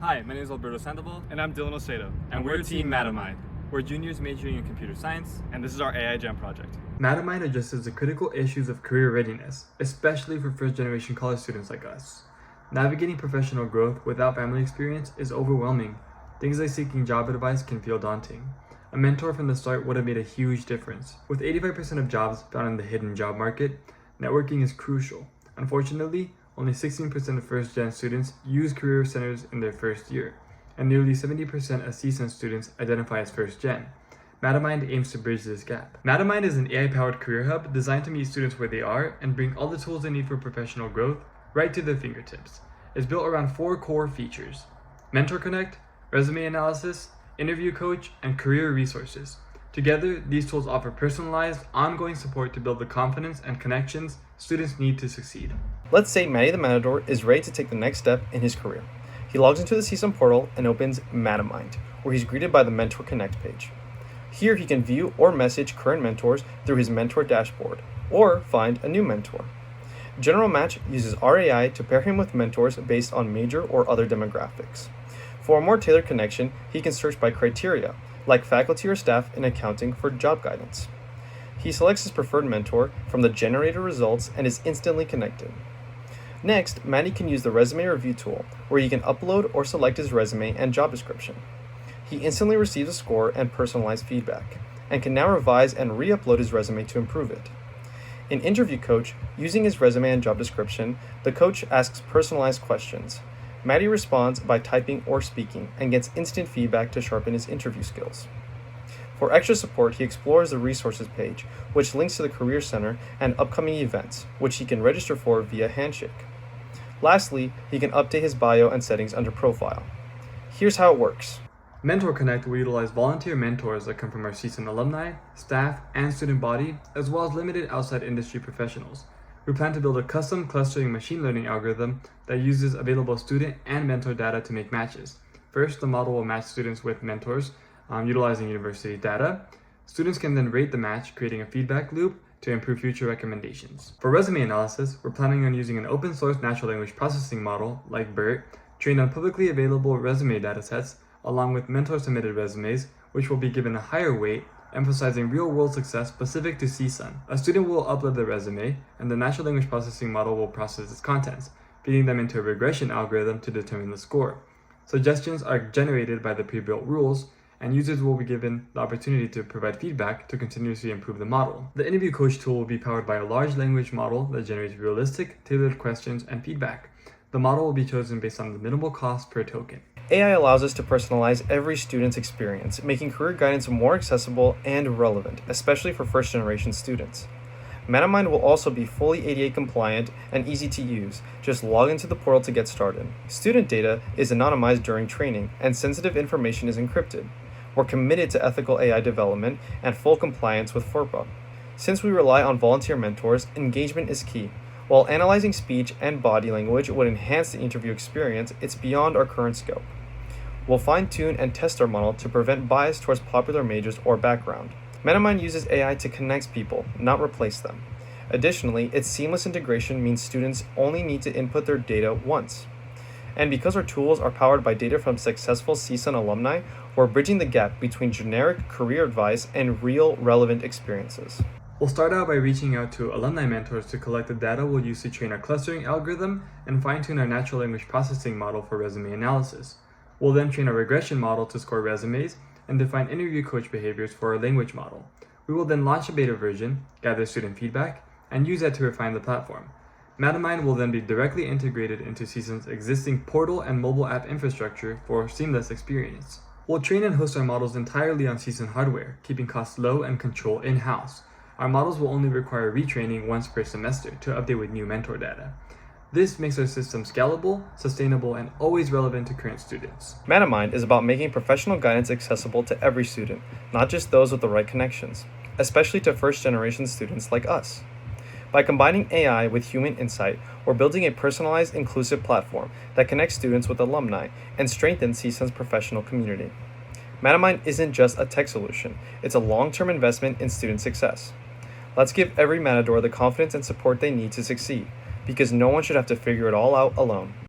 Hi, my name is Alberto Sandoval, And I'm Dylan Osedo. and we're Team MataMind. We're juniors majoring in computer science. And this is our AI Jam project. MataMind addresses the critical issues of career readiness, especially for first-generation college students like us. Navigating professional growth without family experience is overwhelming. Things like seeking job advice can feel daunting. A mentor from the start would have made a huge difference. With 85% of jobs found in the hidden job market, networking is crucial. Unfortunately, only 16% of first-gen students use career centers in their first year, and nearly 70% of CSUN students identify as first-gen. MataMind aims to bridge this gap. MataMind is an AI-powered career hub designed to meet students where they are and bring all the tools they need for professional growth right to their fingertips. It's built around 4 core features: Mentor Connect, resume analysis, interview coach, and career resources. Together, these tools offer personalized, ongoing support to build the confidence and connections students need to succeed. Let's say Matty the Matador is ready to take the next step in his career. He logs into the CSUN portal and opens MataMind, where he's greeted by the Mentor Connect page. Here he can view or message current mentors through his mentor dashboard, or find a new mentor. General Match uses RAI to pair him with mentors based on major or other demographics. For a more tailored connection, he can search by criteria, like faculty or staff in accounting for job guidance. He selects his preferred mentor from the generated results and is instantly connected. Next, Matty can use the resume review tool, where he can upload or select his resume and job description. He instantly receives a score and personalized feedback, and can now revise and re-upload his resume to improve it. In Interview Coach, using his resume and job description, the coach asks personalized questions. Matty responds by typing or speaking and gets instant feedback to sharpen his interview skills. For extra support, he explores the resources page, which links to the Career Center and upcoming events, which he can register for via Handshake. Lastly, he can update his bio and settings under Profile. Here's how it works. Mentor Connect will utilize volunteer mentors that come from our CSUN alumni, staff, and student body, as well as limited outside industry professionals. We plan to build a custom clustering machine learning algorithm that uses available student and mentor data to make matches. First, the model will match students with mentors utilizing university data. Students can then rate the match, creating a feedback loop to improve future recommendations. For resume analysis, we're planning on using an open source natural language processing model like BERT, trained on publicly available resume datasets, along with mentor-submitted resumes, which will be given a higher weight, emphasizing real-world success specific to CSUN. A student will upload their resume, and the natural language processing model will process its contents, feeding them into a regression algorithm to determine the score. Suggestions are generated by the pre-built rules, and users will be given the opportunity to provide feedback to continuously improve the model. The Interview Coach tool will be powered by a large language model that generates realistic, tailored questions and feedback. The model will be chosen based on the minimal cost per token. AI allows us to personalize every student's experience, making career guidance more accessible and relevant, especially for first-generation students. MataMind will also be fully ADA compliant and easy to use. Just log into the portal to get started. Student data is anonymized during training, and sensitive information is encrypted. We're committed to ethical AI development and full compliance with FERPA. Since we rely on volunteer mentors, engagement is key. While analyzing speech and body language would enhance the interview experience, it's beyond our current scope. We'll fine-tune and test our model to prevent bias towards popular majors or background. MataMind uses AI to connect people, not replace them. Additionally, its seamless integration means students only need to input their data once. And because our tools are powered by data from successful CSUN alumni, we're bridging the gap between generic career advice and real, relevant experiences. We'll start out by reaching out to alumni mentors to collect the data we'll use to train our clustering algorithm and fine-tune our natural language processing model for resume analysis. We'll then train a regression model to score resumes and define interview coach behaviors for our language model. We will then launch a beta version, gather student feedback, and use that to refine the platform. MataMind will then be directly integrated into CSUN's existing portal and mobile app infrastructure for seamless experience. We'll train and host our models entirely on CSUN hardware, keeping costs low and control in-house. Our models will only require retraining once per semester to update with new mentor data. This makes our system scalable, sustainable, and always relevant to current students. MataMind is about making professional guidance accessible to every student, not just those with the right connections, especially to first-generation students like us. By combining AI with human insight, we're building a personalized, inclusive platform that connects students with alumni and strengthens CSUN's professional community. MataMind isn't just a tech solution, it's a long-term investment in student success. Let's give every Matador the confidence and support they need to succeed, because no one should have to figure it all out alone.